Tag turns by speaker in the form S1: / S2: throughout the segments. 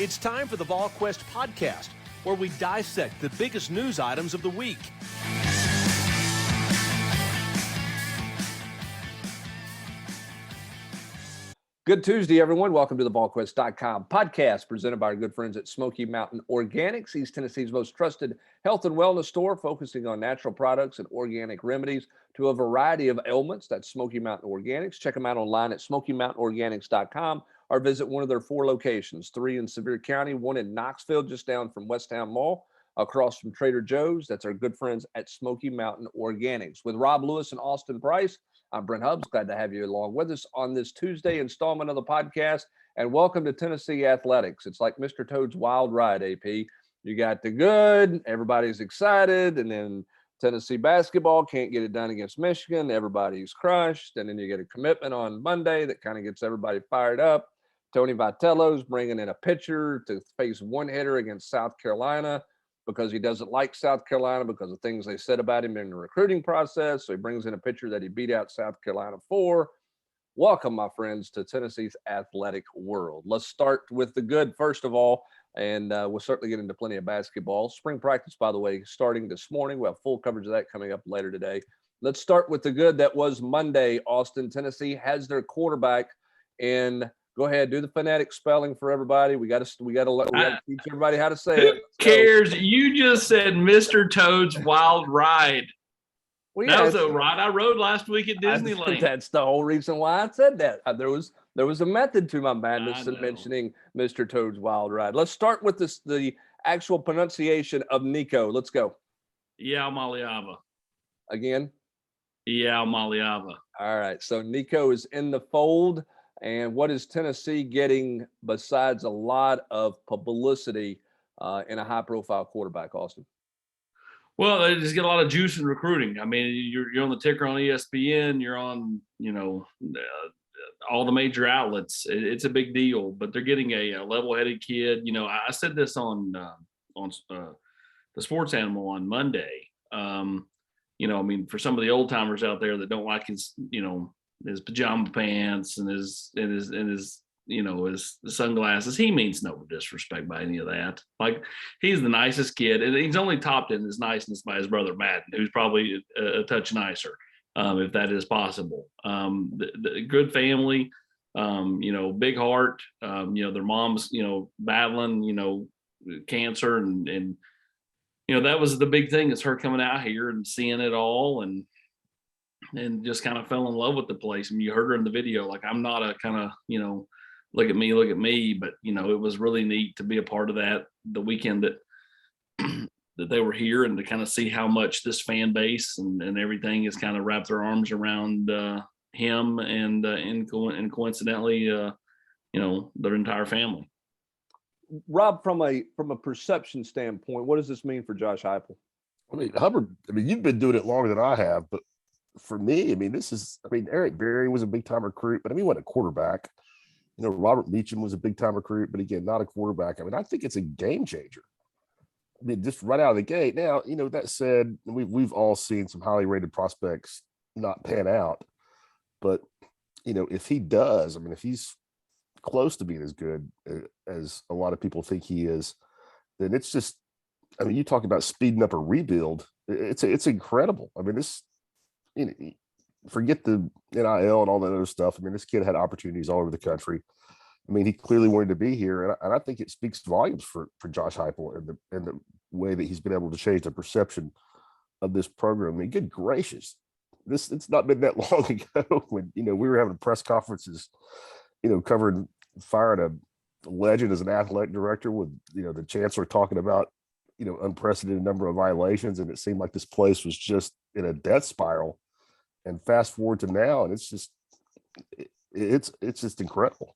S1: It's time for the Volquest podcast, where we dissect the biggest news items of the week.
S2: Good Tuesday, everyone. Welcome to the Volquest.com podcast presented by our good friends at Smoky Mountain Organics, East Tennessee's most trusted health and wellness store, focusing on natural products and organic remedies to a variety of ailments. That's Smoky Mountain Organics. Check them out online at SmokyMountainOrganics.com or visit one of their 4 locations, 3 in Sevier County, 1 in Knoxville, just down from West Town Mall, across from Trader Joe's. That's our good friends at Smoky Mountain Organics. With Rob Lewis and Austin Price, I'm Brent Hubbs. Glad to have you along with us on this Tuesday installment of the podcast. And welcome to Tennessee Athletics. It's like Mr. Toad's Wild Ride, AP. You got the good, everybody's excited, and then Tennessee basketball can't get it done against Michigan. Everybody's crushed. And then you get a commitment on Monday that kind of gets everybody fired up. Tony Vitello's bringing in a pitcher to face one hitter against South Carolina because he doesn't like South Carolina because of things they said about him in the recruiting process. So he brings in a pitcher that he beat out South Carolina for. Welcome, my friends, to Tennessee's athletic world. Let's start with the good, first of all, and we'll certainly get into plenty of basketball. Spring practice, by the way, starting this morning. We'll have full coverage of that coming up later today. Let's start with the good. That was Monday. Austin, Tennessee has their quarterback in. Go ahead, do the phonetic spelling for everybody. We got to teach everybody how to say it.
S3: Who cares? You just said Mr. Toad's Wild Ride.
S2: Well,
S3: that was a ride I rode last week at Disneyland.
S2: That's the whole reason why I said that. There was a method to my madness in mentioning Mr. Toad's Wild Ride. Let's start with the actual pronunciation of Nico. Let's go.
S3: Maliava.
S2: Again?
S3: Maliava.
S2: All right. So Nico is in the fold. And what is Tennessee getting besides a lot of publicity in a high-profile quarterback, Austin?
S3: Well, they just get a lot of juice in recruiting. I mean, you're on the ticker on ESPN. You're on, all the major outlets. It's a big deal. But they're getting a level-headed kid. You know, I said this on the Sports Animal on Monday. For some of the old timers out there that don't like his pajama pants and his sunglasses. He means no disrespect by any of that. Like, he's the nicest kid, and he's only topped in his niceness by his brother Madden, who's probably a touch nicer, if that is possible. The good family, big heart. Their mom's battling cancer, and that was the big thing, is her coming out here and seeing it all and just kind of fell in love with the place. I mean, you heard her in the video, like, I'm not a kind of, look at me, but, it was really neat to be a part of that the weekend that that they were here, and to kind of see how much this fan base and everything has kind of wrapped their arms around him and coincidentally, their entire family.
S2: Rob, from a perception standpoint, what does this mean for Josh Heupel?
S4: Hubbard, you've been doing it longer than I have, but for me, Eric Berry was a big-time recruit, but he wasn't a quarterback. Robert Meacham was a big-time recruit, but again, not a quarterback. I think it's a game changer. Just right out of the gate. Now, that said, we've all seen some highly rated prospects not pan out, but if he does, if he's close to being as good as a lot of people think he is, then it's just, you talk about speeding up a rebuild. It's incredible. Forget the NIL and all that other stuff. This kid had opportunities all over the country. He clearly wanted to be here, and I think it speaks volumes for Josh Heupel and the way that he's been able to change the perception of this program. Good gracious, it's not been that long ago when we were having press conferences, firing a legend as an athletic director with the chancellor talking about unprecedented number of violations, and it seemed like this place was just in a death spiral. And fast forward to now, and it's just incredible.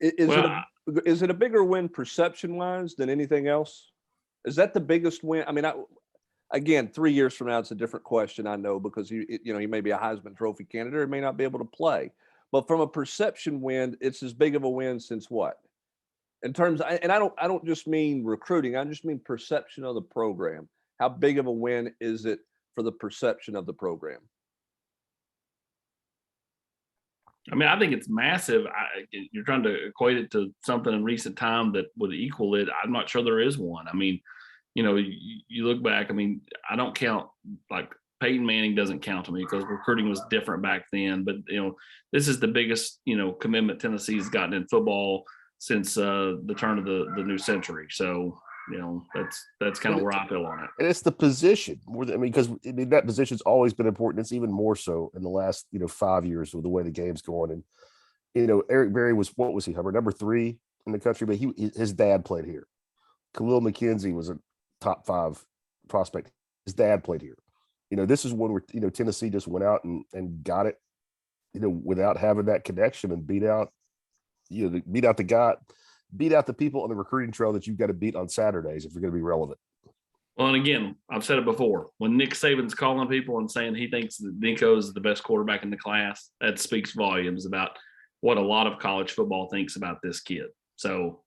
S2: Is it a bigger win perception wise than anything else? Is that the biggest win? Again, 3 years from now, it's a different question. I know, because he may be a Heisman Trophy candidate, or may not be able to play. But from a perception win, it's as big of a win since what? In terms, and I don't just mean recruiting. I just mean perception of the program. How big of a win is it for the perception of the program?
S3: I mean, I think it's massive. You're trying to equate it to something in recent time that would equal it. I'm not sure there is one. I mean, you look back. I mean, I don't count, like, Peyton Manning doesn't count to me because recruiting was different back then. But this is the biggest commitment Tennessee's gotten in football since the turn of the new century. So that's kind of where I feel on it.
S4: And it's the position more than, because that position's always been important. It's even more so in the last 5 years with the way the game's going. And Eric Berry was, what was he, number 3 in the country, but his dad played here. Khalil McKenzie was a top 5 prospect. His dad played here. This is one where Tennessee just went out and got it, without having that connection, and beat out the people on the recruiting trail that you've got to beat on Saturdays if you're going to be relevant.
S3: Well, and again, I've said it before, when Nick Saban's calling people and saying he thinks that Nico is the best quarterback in the class, that speaks volumes about what a lot of college football thinks about this kid. So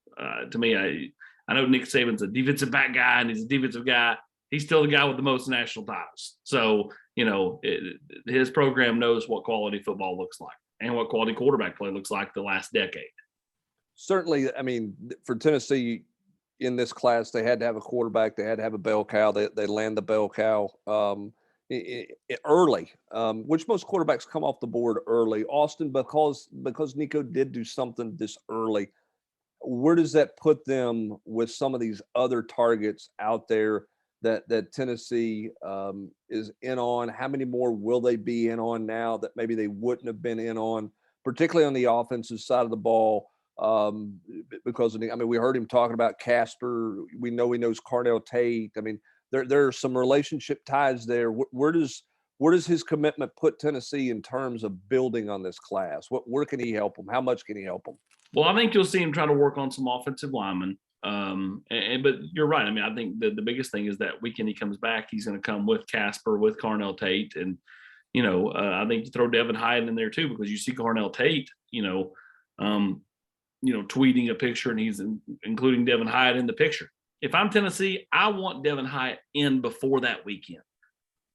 S3: to me, I know Nick Saban's a defensive back guy and he's a defensive guy. He's still the guy with the most national titles. So, his program knows what quality football looks like and what quality quarterback play looks like the last decade.
S2: Certainly, I mean, for Tennessee in this class, they had to have a quarterback. They had to have a bell cow. They land the bell cow early, which most quarterbacks come off the board early. Austin, because Nico did do something this early, where does that put them with some of these other targets out there that Tennessee is in on? How many more will they be in on now that maybe they wouldn't have been in on, particularly on the offensive side of the ball? Because we heard him talking about Casper. We know he knows Carnell Tate. I mean, there are some relationship ties there. Where does his commitment put Tennessee in terms of building on this class? Where can he help them? How much can he help them?
S3: Well, I think you'll see him try to work on some offensive linemen. But you're right. I mean, I think the biggest thing is that weekend he comes back, he's going to come with Casper, with Carnell Tate. And, I think you throw Devin Hyatt in there too, because you see Carnell Tate, tweeting a picture and he's including Devin Hyatt in the picture. If I'm Tennessee, I want Devin Hyatt in before that weekend.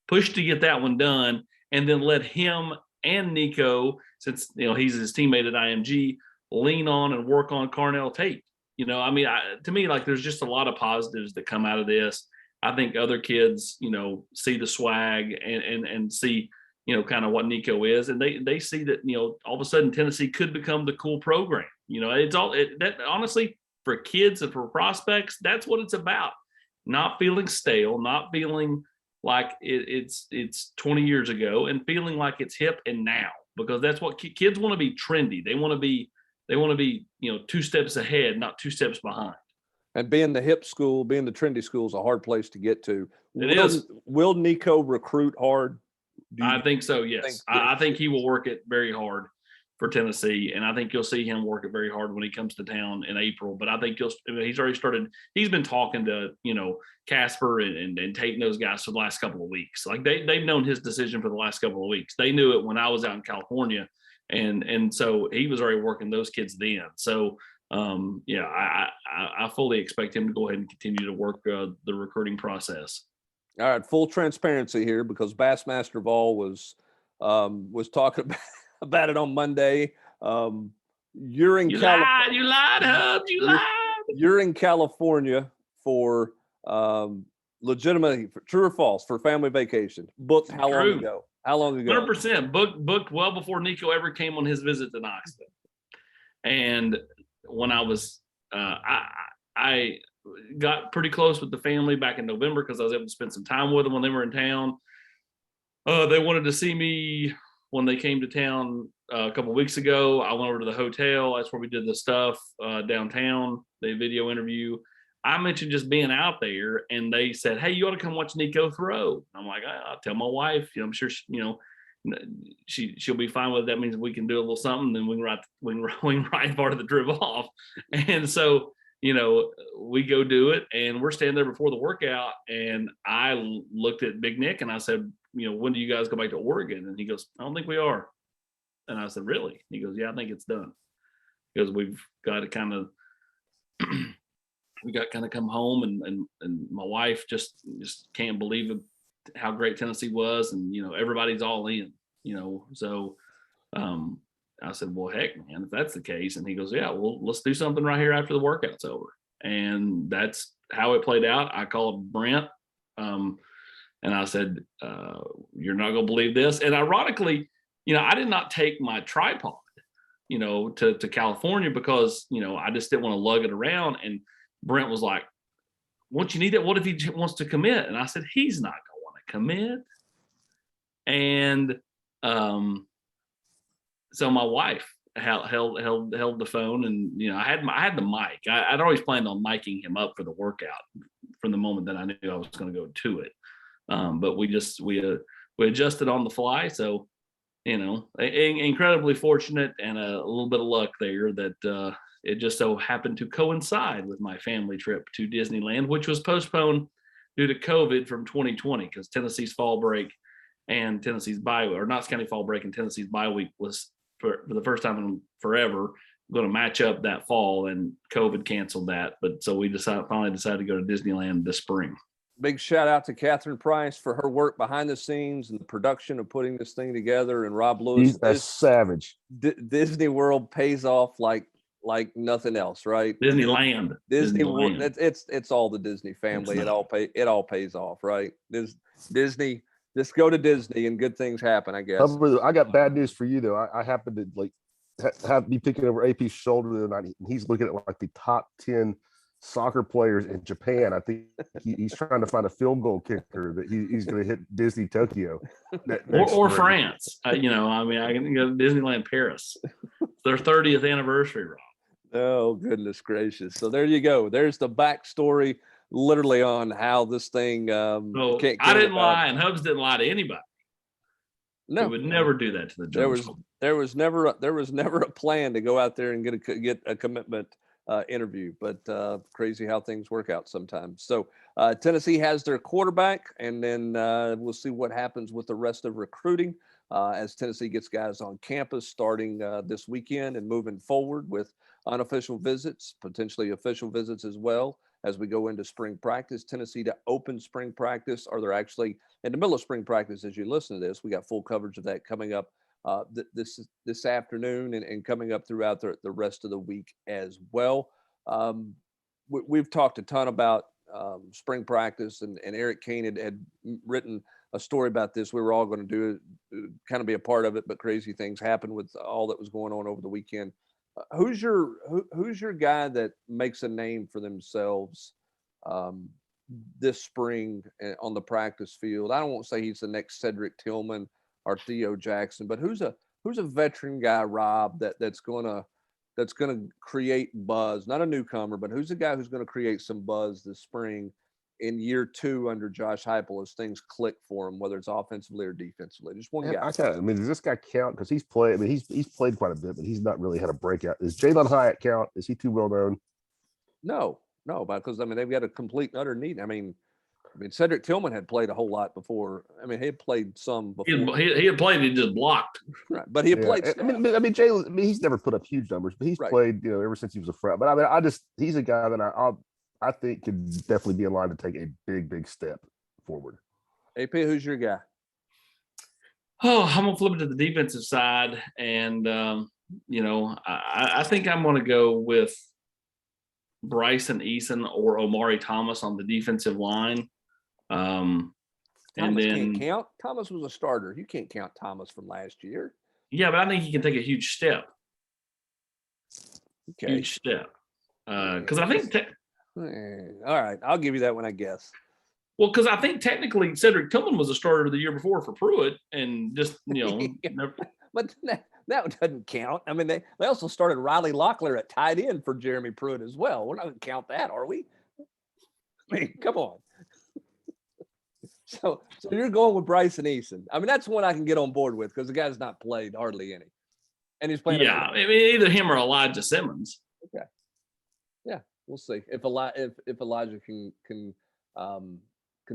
S3: Push to get that one done, and then let him and Nico, since he's his teammate at IMG, lean on and work on Carnell Tate. To me, like, there's just a lot of positives that come out of this. I think other kids, see the swag and see, kind of what Nico is, and they see that, all of a sudden Tennessee could become the cool program. That honestly, for kids and for prospects, that's what it's about. Not feeling stale, not feeling like it's 20 years ago, and feeling like it's hip and now, because that's what kids want to be. Trendy. They want to be 2 steps ahead, not 2 steps behind.
S2: And being the hip school, being the trendy school is a hard place to get to.
S3: Is.
S2: Will Nico recruit hard?
S3: I think so, yes. I think he will work it very hard for Tennessee, and I think you'll see him work it very hard when he comes to town in April. But I think he's already started. He's been talking to Casper and Tate and those guys for the last couple of weeks. Like they've known his decision for the last couple of weeks. They knew it when I was out in California, and so he was already working those kids then. So I fully expect him to go ahead and continue to work the recruiting process.
S2: All right, full transparency here, because Bassmaster Vol was talking about it on Monday. You're in California.
S3: You lied, Hubs. You lied.
S2: You're in California for legitimately, true or false, for family vacation. Booked how long ago?
S3: 100% booked well before Nico ever came on his visit to Knoxville. And when I was, I got pretty close with the family back in November because I was able to spend some time with them when they were in town. They wanted to see me when they came to town a couple of weeks ago. I went over to the hotel. That's where we did the stuff downtown, the video interview. I mentioned just being out there, and they said, "Hey, you ought to come watch Nico throw." I'm like, "I'll tell my wife. I'm sure she'll be fine with it. That means we can do a little something, then we can ride part of the trip off." And so, we go do it, and we're standing there before the workout, and I looked at Big Nick and I said, "When do you guys go back to Oregon?" And he goes, "I don't think we are." And I said, "Really?" He goes, "Yeah, I think it's done." Because we've got to kind of come home, and my wife just can't believe how great Tennessee was, and everybody's all in, so I said, well, heck, man, if that's the case. And he goes, yeah, well, let's do something right here after the workout's over. And that's how it played out. I called Brent and I said, you're not going to believe this. And ironically, I did not take my tripod, to California because, I just didn't want to lug it around. And Brent was like, once you need it, what if he wants to commit? And I said, he's not going to want to commit. And so my wife held the phone, and I had the mic. I'd always planned on miking him up for the workout from the moment that I knew I was going to go to it. But we adjusted on the fly. So incredibly fortunate, and a little bit of luck there that it just so happened to coincide with my family trip to Disneyland, which was postponed due to COVID from 2020 because Tennessee's fall break and Tennessee's bye, or Knox County fall break and Tennessee's bye week was for the first time in forever going to match up that fall, and COVID canceled that. But so we finally decided to go to Disneyland this spring.
S2: Big shout out to Catherine Price for her work behind the scenes and the production of putting this thing together, and Rob Lewis.
S4: He's a savage.
S2: Disney World pays off like nothing else, right?
S3: Disneyland.
S2: World. It's all the Disney family. It all pays off, right? Disney. Just go to Disney and good things happen, I guess.
S4: I got bad news for you though. I happened to have me picking over AP's shoulder the other night, and he's looking at like the top 10 soccer players in Japan. I think he's trying to find a field goal kicker that he's going to hit Disney Tokyo
S3: or France. I can go to Disneyland Paris. It's their 30th anniversary, Rob.
S2: Oh, goodness gracious. So there you go. There's the backstory literally on how this thing
S3: I didn't lie, and Hubs didn't lie to anybody.
S2: No,
S3: we would never do that to the judge.
S2: There was never a plan to go out there and get a commitment interview, but crazy how things work out sometimes. So Tennessee has their quarterback, and then we'll see what happens with the rest of recruiting as Tennessee gets guys on campus starting this weekend and moving forward with unofficial visits, potentially official visits as well as we go into spring practice. Tennessee to open spring practice, or they're actually in the middle of spring practice as you listen to this. We got full coverage of that coming up this afternoon and coming up throughout the rest of the week as well. We've talked a ton about spring practice, and Eric Kane had written a story about this. We were all going to do it, kind of be a part of it, but crazy things happened with all that was going on over the weekend. Who's your guy that makes a name for themselves this spring on the practice field? I don't want to say he's the next Cedric Tillman or Theo Jackson, but who's a veteran guy, Rob, that's gonna create buzz? Not a newcomer, but who's a guy who's going to create some buzz this spring in year 2 under Josh Heupel as things click for him, whether it's offensively or defensively? Just one guy.
S4: Does this guy count? Because he's played. He's played quite a bit, but he's not really had a breakout. Does Jalen Hyatt count? Is he too well known?
S2: No, because they've got a complete and utter need. Cedric Tillman had played a whole lot before. He had played some before.
S3: He had played. He just blocked.
S2: Right, but he had played.
S4: Jalen. He's never put up huge numbers, but he's played. Ever since he was a freshman. But he's a guy that I think could definitely be in line to take a big step forward.
S2: AP, who's your guy?
S3: Oh, I'm gonna flip it to the defensive side, and I think I'm gonna go with Bryson Eason or Omari Thomas on the defensive line.
S2: Thomas can't count. Thomas was a starter. You can't count Thomas from last year.
S3: Yeah, but I think he can take a huge step.
S2: Okay.
S3: Huge step. Because I think.
S2: All right, I'll give you that one, I guess.
S3: Well, because I think technically Cedric Tillman was a starter the year before for Pruitt, and just never...
S2: But that doesn't count. They also started Riley Locklear at tight end for Jeremy Pruitt as well. We're not going to count that, are we? Come on. So you're going with Bryson Eason. That's one I can get on board with because the guy's not played hardly any, and he's playing.
S3: Yeah, either him or Elijah Simmons.
S2: Okay. Yeah, we'll see if Elijah can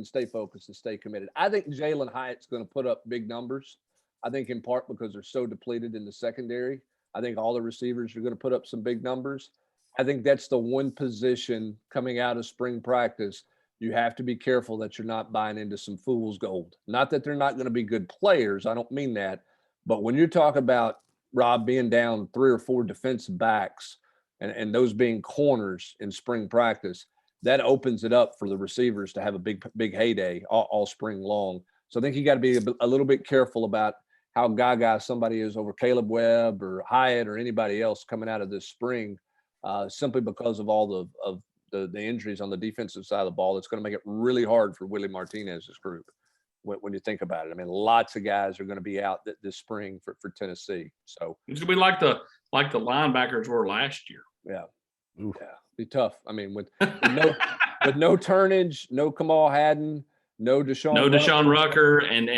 S2: stay focused and stay committed. I think Jalen Hyatt's going to put up big numbers. I think in part because they're so depleted in the secondary. I think all the receivers are going to put up some big numbers. I think that's the one position coming out of spring practice you have to be careful that you're not buying into some fool's gold. Not that they're not going to be good players. I don't mean that. But when you're talking about Rob, being down 3 or 4 defensive backs and those being corners in spring practice, that opens it up for the receivers to have a big heyday all spring long. So I think you got to be a little bit careful about how gaga somebody is over Caleb Webb or Hyatt or anybody else coming out of this spring, simply because of all the injuries on the defensive side of the ball. It's going to make it really hard for Willie Martinez's group when you think about it. I mean, lots of guys are going to be out this spring for Tennessee. So
S3: it's going to be like the linebackers were last year.
S2: Yeah. Ooh. Yeah. Be tough. I mean, with no turnage, no Kamal Haddon, no Deshaun
S3: Rucker, and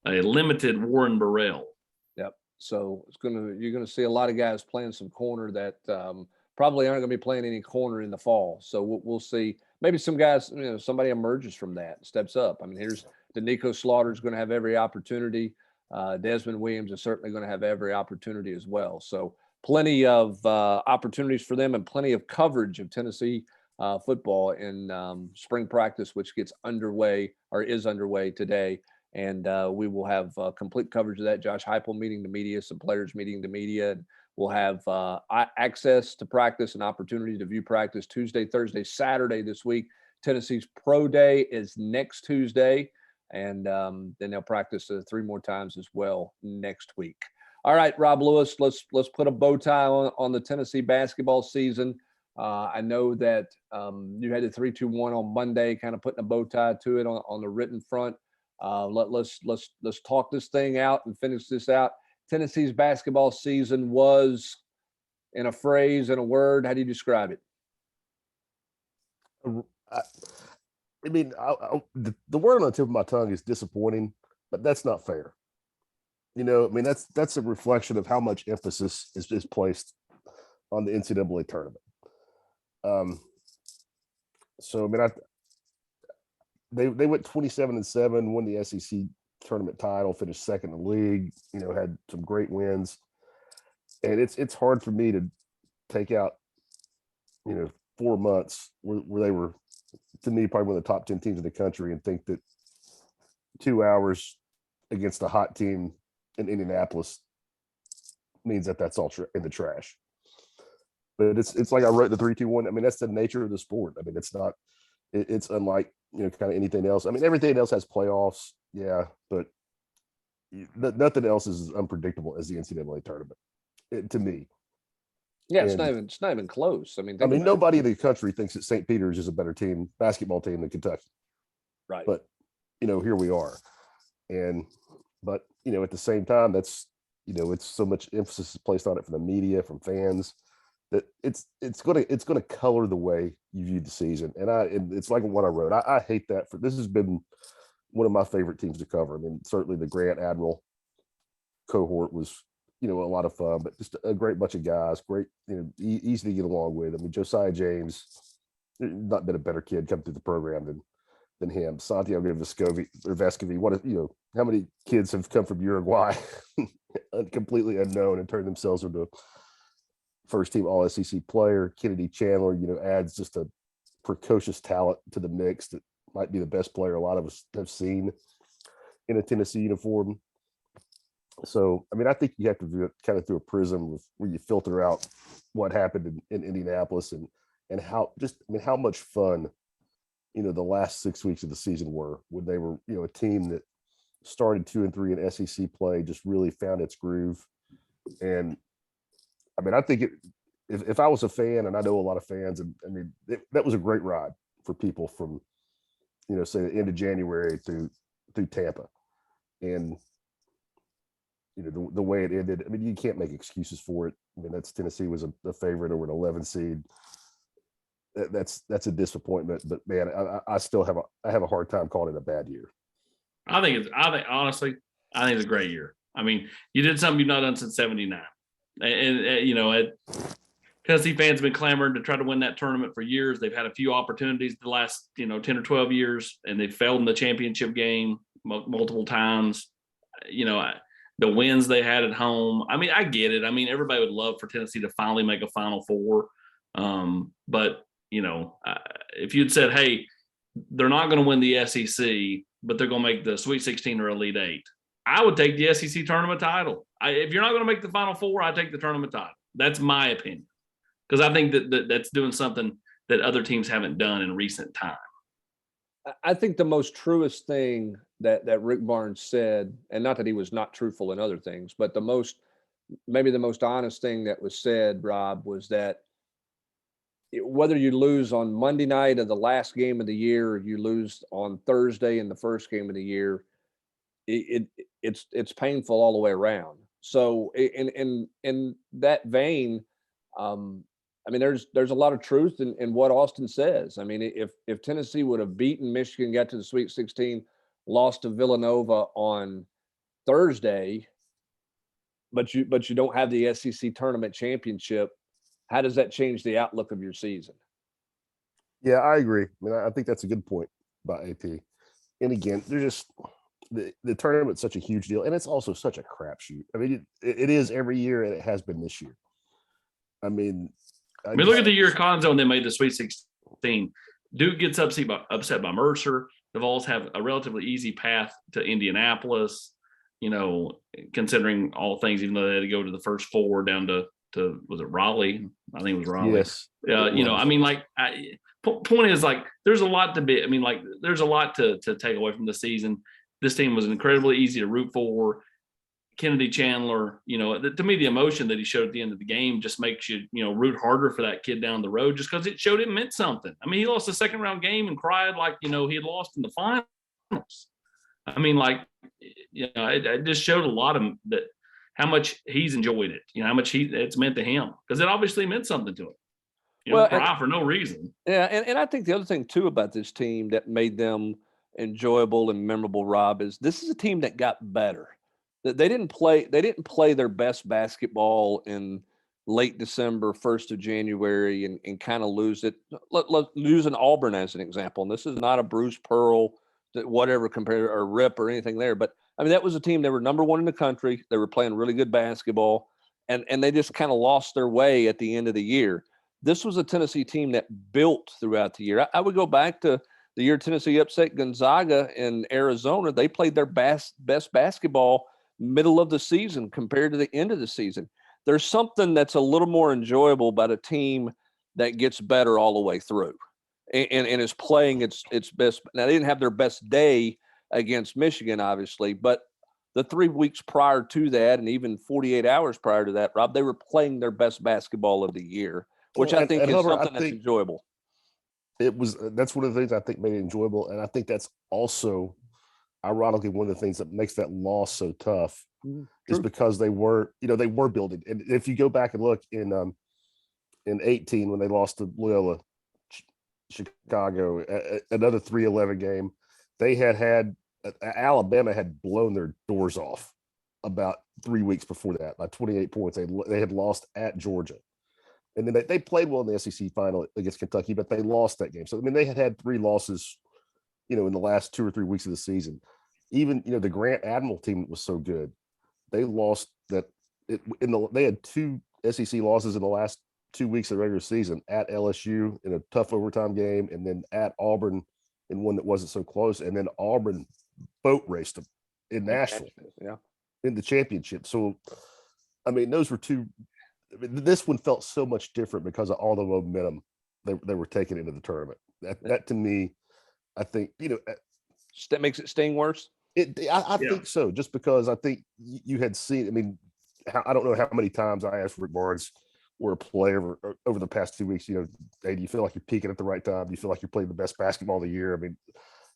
S3: a limited Warren Burrell.
S2: Yep. So you're gonna see a lot of guys playing some corner that probably aren't gonna be playing any corner in the fall. So we'll see. Maybe some guys, somebody emerges from that, steps up. I mean, here's Danico Slaughter is going to have every opportunity. Desmond Williams is certainly going to have every opportunity as well. So plenty of opportunities for them and plenty of coverage of Tennessee football in spring practice, which gets underway or is underway today. And we will have complete coverage of that. Josh Heupel meeting the media, some players meeting the media. And we'll have access to practice and opportunity to view practice Tuesday, Thursday, Saturday this week. Tennessee's pro day is next Tuesday. And then they'll practice 3 more times as well next week. All right, Rob Lewis, let's put a bow tie on the Tennessee basketball season. I know that you had the 3-2-1 on Monday, kind of putting a bow tie to it on the written front. Let's talk this thing out and finish this out. Tennessee's basketball season was, in a phrase, in a word, how do you describe it?
S4: I mean, the word on the tip of my tongue is disappointing, but that's not fair. I mean, that's a reflection of how much emphasis is placed on the NCAA tournament. So I mean, they went 27-7, won the SEC tournament title, finished second in the league. Had some great wins, and it's hard for me to take out 4 months where they were, to me, probably one of the top 10 teams in the country, and think that 2 hours against a hot team in Indianapolis means that's all in the trash. But it's like I wrote the 3-2-1. I mean, that's the nature of the sport. I mean, it's unlike kind of anything else. I mean, everything else has playoffs, yeah, but nothing else is as unpredictable as the NCAA tournament, to me.
S2: Yeah, it's not even close. I mean,
S4: nobody in the country thinks that St. Peter's is a better basketball team than Kentucky.
S2: Right.
S4: But here we are. But at the same time, that's it's so much emphasis placed on it from the media, from fans, that it's gonna color the way you view the season. And it's like what I wrote. I hate that. This has been one of my favorite teams to cover. I mean, certainly the Grant Admiral cohort was a lot of fun, but just a great bunch of guys, great, easy to get along with. I mean, Josiah James, not been a better kid come through the program than him. Santiago Vescovi, how many kids have come from Uruguay completely unknown and turned themselves into a first team all SEC player. Kennedy Chandler, adds just a precocious talent to the mix that might be the best player a lot of us have seen in a Tennessee uniform. So, I mean, I think you have to do it kind of through a prism where you filter out what happened in Indianapolis and how much fun, the last 6 weeks of the season were, when they were, a team that started 2-3 in SEC play, just really found its groove. And I mean, I think if I was a fan, and I know a lot of fans, and I mean, that was a great ride for people from, say the end of January through Tampa. And the way it ended, I mean, you can't make excuses for it. I mean, Tennessee was a favorite over an 11 seed. That's a disappointment, but man, I still have a hard time calling it a bad year.
S3: Honestly, I think it's a great year. I mean, you did something you've not done since '79, and Tennessee fans have been clamoring to try to win that tournament for years. They've had a few opportunities the last 10 or 12 years, and they've failed in the championship game multiple times. The wins they had at home. I mean, I get it. I mean, everybody would love for Tennessee to finally make a Final Four. But, if you'd said, hey, they're not going to win the SEC, but they're going to make the Sweet 16 or Elite 8, I would take the SEC tournament title. If you're not going to make the Final Four, I take the tournament title. That's my opinion, because I think that's doing something that other teams haven't done in recent time.
S2: I think the most truest thing that Rick Barnes said, and not that he was not truthful in other things, but maybe the most honest thing that was said, Rob, was that whether you lose on Monday night of the last game of the year, or you lose on Thursday in the first game of the year, it's painful all the way around. So in that vein, I mean, there's a lot of truth in what Austin says. I mean, if Tennessee would have beaten Michigan, got to the Sweet 16, lost to Villanova on Thursday, but you don't have the SEC tournament championship, how does that change the outlook of your season?
S4: Yeah, I agree. I mean, I think that's a good point about AP. And again, they're just the tournament's such a huge deal, and it's also such a crapshoot. I mean, it is every year, and it has been this year. I mean,
S3: look at the year Conzo they made the Sweet 16. Duke gets upset by Mercer. The Vols have a relatively easy path to Indianapolis, considering all things, even though they had to go to the first four down to was it Raleigh? I think it was Raleigh.
S4: Yes.
S3: I mean, point is, there's a lot to be. I mean, there's a lot to take away from the season. This team was incredibly easy to root for. Kennedy Chandler, to me, the emotion that he showed at the end of the game just makes you, root harder for that kid down the road, just because it showed it meant something. I mean, he lost a second round game and cried like, he had lost in the finals. I mean, it just showed a lot of that, how much he's enjoyed it, how much it's meant to him, because it obviously meant something to him. Cry for no reason.
S2: Yeah, and I think the other thing too about this team that made them enjoyable and memorable, Rob, is this is a team that got better. They didn't play their best basketball in late December, 1st of January, and kind of lose it. Losing Auburn as an example, and this is not a Bruce Pearl, whatever compared, or Rip or anything there, but I mean, that was a team, they were number one in the country. They were playing really good basketball, and they just kind of lost their way at the end of the year. This was a Tennessee team that built throughout the year. I would go back to the year Tennessee upset Gonzaga in Arizona. They played their best basketball middle of the season compared to the end of the season. There's something that's a little more enjoyable about a team that gets better all the way through and is playing its best. Now, they didn't have their best day against Michigan, obviously, but the 3 weeks prior to that, and even 48 hours prior to that, Rob, they were playing their best basketball of the year, which I think is something that's enjoyable.
S4: That's one of the things I think made it enjoyable, and I think that's also, ironically, one of the things that makes that loss so tough is because they were building. And if you go back and look in 18 when they lost to Loyola Chicago, another 3-11 game, they had Alabama had blown their doors off about 3 weeks before that by 28 points. They had lost at Georgia. And then they played well in the SEC final against Kentucky, but they lost that game. So, I mean, they had 3 losses, in the last 2 or 3 weeks of the season. Even, the Grant Admiral team was so good. They lost that. They had 2 SEC losses in the last 2 weeks of the regular season, at LSU in a tough overtime game, and then at Auburn in one that wasn't so close. And then Auburn boat raced them in Nashville, in the championship. So, I mean, those were 2. This one felt so much different because of all the momentum they were taking into the tournament. That to me, I think,
S2: that makes it sting worse.
S4: I think so, just because I think you had seen. I mean, I don't know how many times I asked Rick Barnes or a player over the past 2 weeks. Hey, do you feel like you're peaking at the right time? Do you feel like you're playing the best basketball of the year? I mean,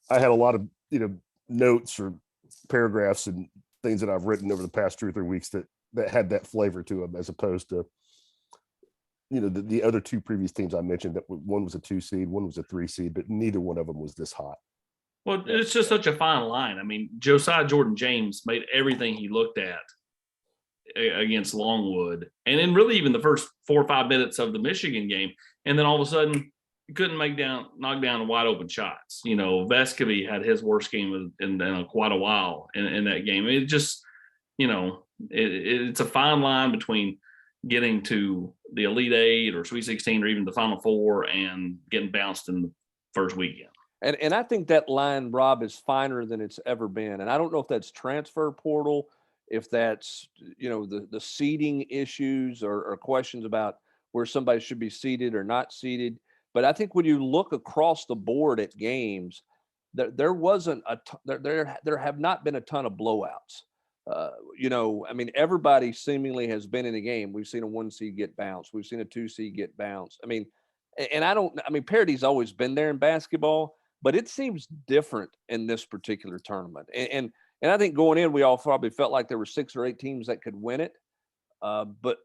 S4: I had a lot of notes or paragraphs and things that I've written over the past 2 or 3 weeks that had that flavor to them, as opposed to the other 2 previous teams I mentioned, that one was a 2 seed, one was a 3 seed, but neither one of them was this hot.
S3: Well, it's just such a fine line. I mean, Josiah Jordan-James made everything he looked at against Longwood, and then really even the first 4 or 5 minutes of the Michigan game, and then all of a sudden couldn't knock down wide open shots. Vescovy had his worst game in quite a while in that game. It just, it's a fine line between getting to the Elite Eight or Sweet 16 or even the Final Four and getting bounced in the first weekend.
S2: And I think that line, Rob, is finer than it's ever been. And I don't know if that's transfer portal, if that's, the seeding issues or questions about where somebody should be seated or not seated. But I think when you look across the board at games, there wasn't there have not been a ton of blowouts. I mean, everybody seemingly has been in a game. We've seen a 1 seed get bounced. We've seen a 2 seed get bounced. I mean, and I mean, parity's always been there in basketball, but it seems different in this particular tournament. And I think going in, we all probably felt like there were 6 or 8 teams that could win it. But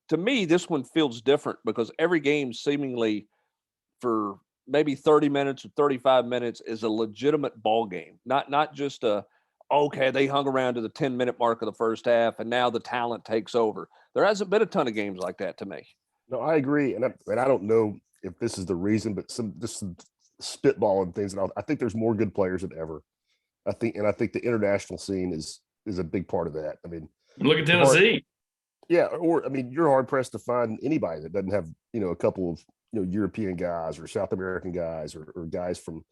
S2: to me, this one feels different because every game seemingly for maybe 30 minutes or 35 minutes is a legitimate ball game, not just okay, they hung around to the 10-minute mark of the first half and now the talent takes over. There hasn't been a ton of games like that to me.
S4: No, I agree, and I don't know if this is the reason, but some spitballing things, and I think there's more good players than ever. I think the international scene is a big part of that. I mean,
S3: look at Tennessee.
S4: Yeah, or I mean, you're hard pressed to find anybody that doesn't have a couple of European guys or South American guys or guys from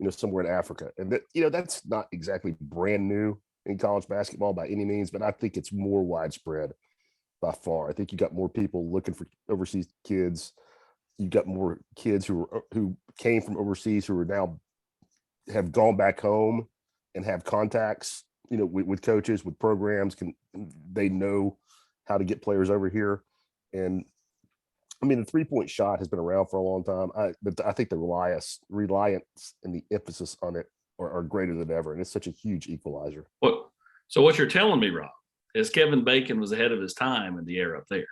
S4: somewhere in Africa, and that that's not exactly brand new in college basketball by any means, but I think it's more widespread by far. I think you got more people looking for overseas kids. You got more kids who came from overseas who are now have gone back home and have contacts, with coaches, with programs. They know how to get players over here. And I mean, the 3-point shot has been around for a long time. But I think the reliance and the emphasis on it are greater than ever. And it's such a huge equalizer.
S3: So what you're telling me, Rob, is Kevin Bacon was ahead of his time in the era up there.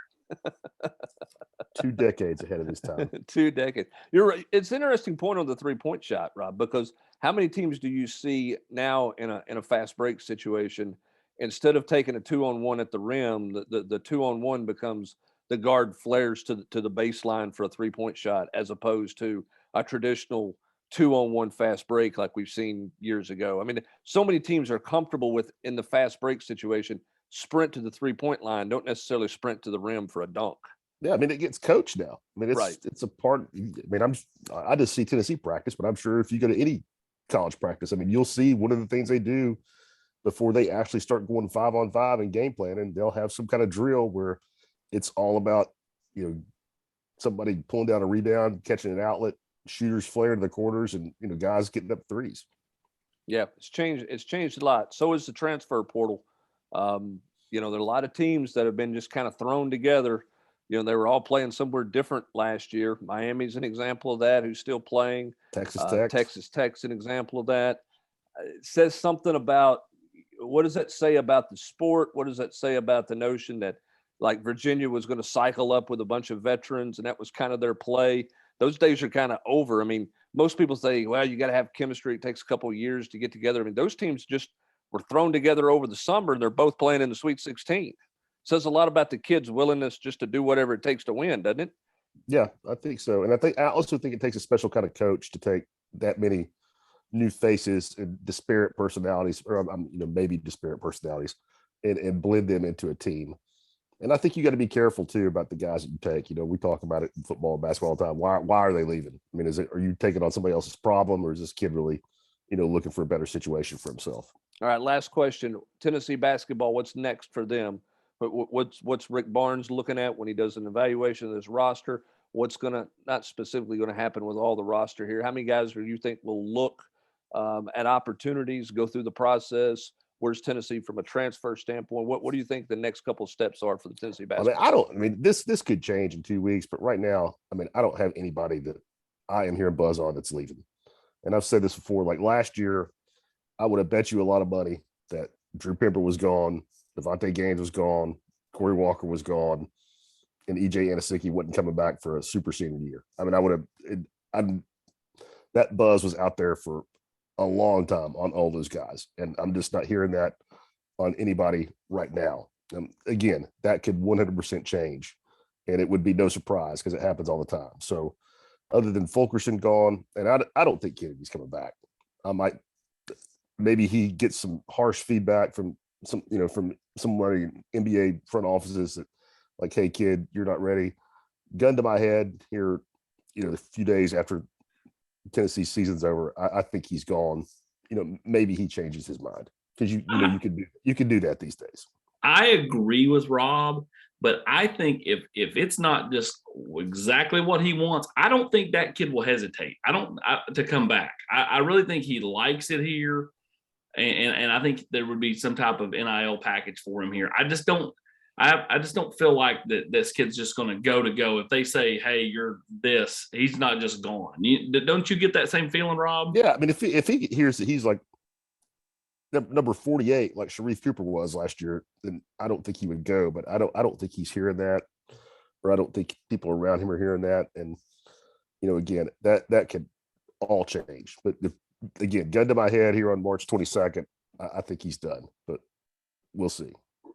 S4: 2 decades ahead of his time.
S2: 2 decades. You're right. It's an interesting point on the 3-point shot, Rob, because how many teams do you see now in a fast break situation? Instead of taking a 2-on-1 at the rim, the 2-on-1 becomes the guard flares to the baseline for a 3-point shot, as opposed to a traditional 2-on-1 fast break like we've seen years ago. I mean, so many teams are comfortable with, in the fast break situation, sprint to the 3-point line, don't necessarily sprint to the rim for a dunk.
S4: Yeah, I mean, it gets coached now. I mean, it's a part. I mean, I just see Tennessee practice, but I'm sure if you go to any college practice, I mean, you'll see one of the things they do before they actually start going 5-on-5 and game planning. They'll have some kind of drill where it's all about somebody pulling down a rebound, catching an outlet, shooters flaring to the corners, and guys getting up threes.
S2: Yeah, it's changed. It's changed a lot. So is the transfer portal. There are a lot of teams that have been just kind of thrown together. They were all playing somewhere different last year. Miami's an example of that, who's still playing.
S4: Texas Tech's
S2: an example of that. It says something about, what does that say about the sport? What does that say about the notion that, like, Virginia was going to cycle up with a bunch of veterans and that was kind of their play? Those days are kind of over. I mean, most people say, well, you got to have chemistry. It takes a couple of years to get together. I mean, those teams just were thrown together over the summer and they're both playing in the Sweet 16. Says a lot about the kids' willingness just to do whatever it takes to win, doesn't it?
S4: Yeah, I think so. And I also think it takes a special kind of coach to take that many new faces and disparate personalities, or maybe disparate personalities, and blend them into a team. And I think you got to be careful too about the guys that you take. We talk about it in football and basketball all the time. Why are they leaving? I mean, are you taking on somebody else's problem, or is this kid really, looking for a better situation for himself?
S2: All right, last question. Tennessee basketball, what's next for them? What's Rick Barnes looking at when he does an evaluation of this roster? What's not specifically going to happen with all the roster here? How many guys do you think will look at opportunities, go through the process? Where's Tennessee from a transfer standpoint? What do you think the next couple of steps are for the Tennessee basketball?
S4: This could change in 2 weeks, but right now, I don't have anybody that I am hearing buzz on that's leaving. And I've said this before, like last year, I would have bet you a lot of money that Drew Pember was gone, Devontae Gaines was gone, Corey Walker was gone, and EJ Anasicki wasn't coming back for a super senior year. That buzz was out there for a long time on all those guys, and I'm just not hearing that on anybody right now. Again, that could 100% change, and it would be no surprise because it happens all the time. So other than Fulkerson gone, and I don't think Kennedy's coming back. Maybe he gets some harsh feedback from from somebody in NBA front offices that, like, hey kid, you're not ready. Gun to my head here, a few days after Tennessee season's over, I think he's gone. Maybe he changes his mind, because you can do that these days.
S3: I agree with Rob, but I think if it's not just exactly what he wants, I don't think that kid will hesitate. To come back. I really think he likes it here, and I think there would be some type of NIL package for him here. I just don't feel like that this kid's just going to go. If they say, "Hey, you're this," he's not just gone. Don't you get that same feeling, Rob?
S4: Yeah, I mean, if he hears that he's like number 48, like Sharif Cooper was last year, then I don't think he would go. But I don't think he's hearing that, or I don't think people around him are hearing that. And again, that could all change. But again, gun to my head here on March 22nd, I think he's done. But we'll see.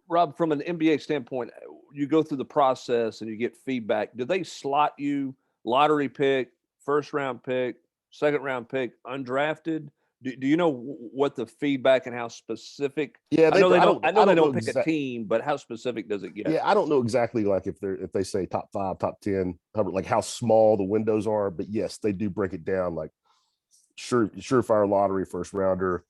S2: Rob, from an NBA standpoint, you go through the process and you get feedback. Do they slot you lottery pick, first round pick, second round pick, undrafted? Do you know what the feedback and how specific?
S4: Yeah,
S2: I know they don't pick a team, but how specific does it get?
S4: Yeah, I don't know exactly, like if they say top 5, top 10, like how small the windows are. But yes, they do break it down, like surefire lottery first rounder,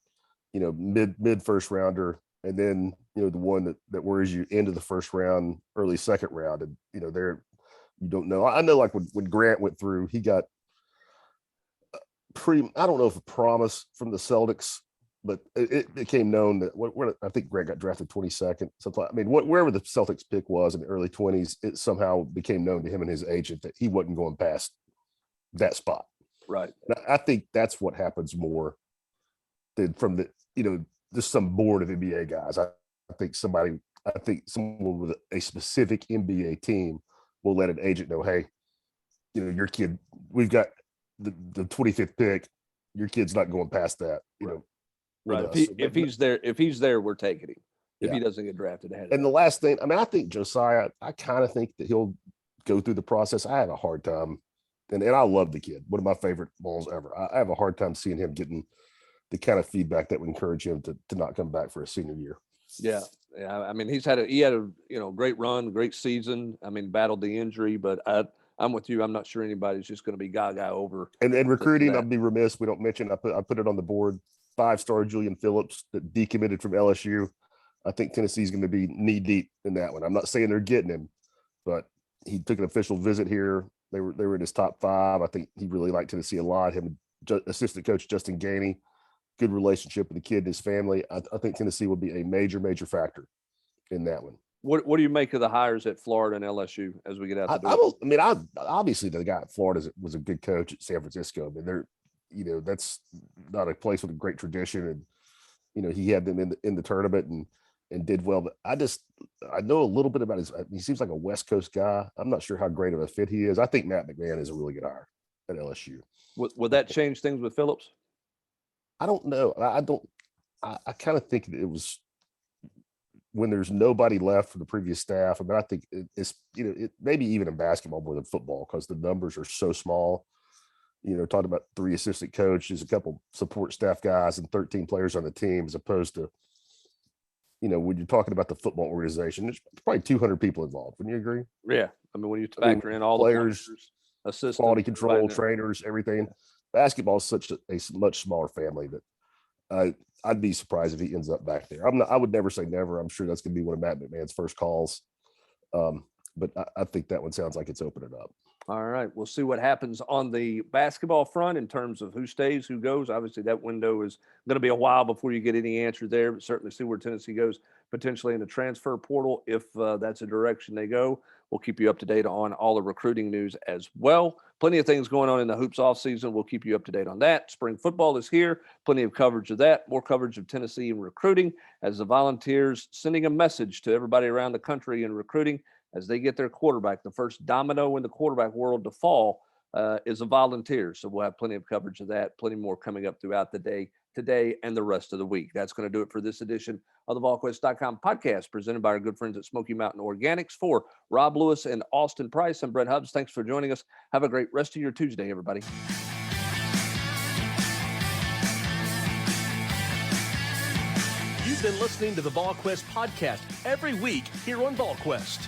S4: mid first rounder, and then the one that worries you into the first round, early second round, and there you don't know. I know, like when Grant went through, he got I don't know if a promise from the Celtics, but it became known that I think Grant got drafted 22nd. I mean, wherever the Celtics pick was in the early 20s, it somehow became known to him and his agent that he wasn't going past that spot.
S2: Right.
S4: And I think that's what happens more than from just some board of NBA guys. I think someone with a specific NBA team will let an agent know, hey, your kid, we've got the 25th pick, your kid's not going past that,
S2: Right. If he's there, we're taking him. If he doesn't get drafted ahead.
S4: And the last thing, I mean, I think Josiah, I kind of think that he'll go through the process. I had a hard time, and I love the kid, one of my favorite balls ever. I have a hard time seeing him getting the kind of feedback that would encourage him to not come back for a senior year.
S2: Yeah. I mean, he had a great run, great season. I mean, battled the injury, but I'm with you. I'm not sure anybody's just going to be gaga over.
S4: And recruiting, I'd be remiss we don't mention. I put it on the board. 5-star Julian Phillips that decommitted from LSU. I think Tennessee's going to be knee deep in that one. I'm not saying they're getting him, but he took an official visit here. They were in his top 5. I think he really liked Tennessee a lot. Him and assistant coach Justin Gainey, good relationship with the kid and his family. I think Tennessee will be a major factor in that one.
S2: What do you make of the hires at Florida and LSU as we get out the door?
S4: Obviously the guy at Florida was a good coach at San Francisco. I mean, that's not a place with a great tradition, and he had them in the tournament and did well. But I know a little bit about he seems like a West Coast guy. I'm not sure how great of a fit he is. I think Matt McMahon is a really good hire at LSU.
S2: Would that change things with Phillips?
S4: I don't know. I kind of think that it was when there's nobody left from the previous staff. I mean, I think it's it maybe even in basketball more than football, because the numbers are so small. Talking about 3 assistant coaches, a couple support staff guys, and 13 players on the team, as opposed to, when you're talking about the football organization, there's probably 200 people involved. Wouldn't you agree?
S2: Yeah. I mean, when you factor in all
S4: players,
S2: the players, assistants,
S4: quality control, trainers, everything. Basketball is such a much smaller family that I'd be surprised if he ends up back there. I would never say never. I'm sure that's going to be one of Matt McMahon's first calls. But I think that one sounds like it's opening up.
S2: All right. We'll see what happens on the basketball front in terms of who stays, who goes. Obviously, that window is going to be a while before you get any answer there, but certainly see where Tennessee goes potentially in the transfer portal if that's a direction they go. We'll keep you up to date on all the recruiting news as well. Plenty of things going on in the hoops offseason. We'll keep you up to date on that. Spring football is here. Plenty of coverage of that. More coverage of Tennessee and recruiting as the Volunteers sending a message to everybody around the country in recruiting as they get their quarterback. The first domino in the quarterback world to fall is a Volunteer. So we'll have plenty of coverage of that. Plenty more coming up throughout the day today and the rest of the week. That's going to do it for this edition of the Volquest.com podcast presented by our good friends at Smoky Mountain Organics. For Rob Lewis and Austin Price, I'm Brett Hubbs. Thanks for joining us. Have a great rest of your Tuesday, everybody.
S1: You've been listening to the Volquest podcast every week here on Volquest.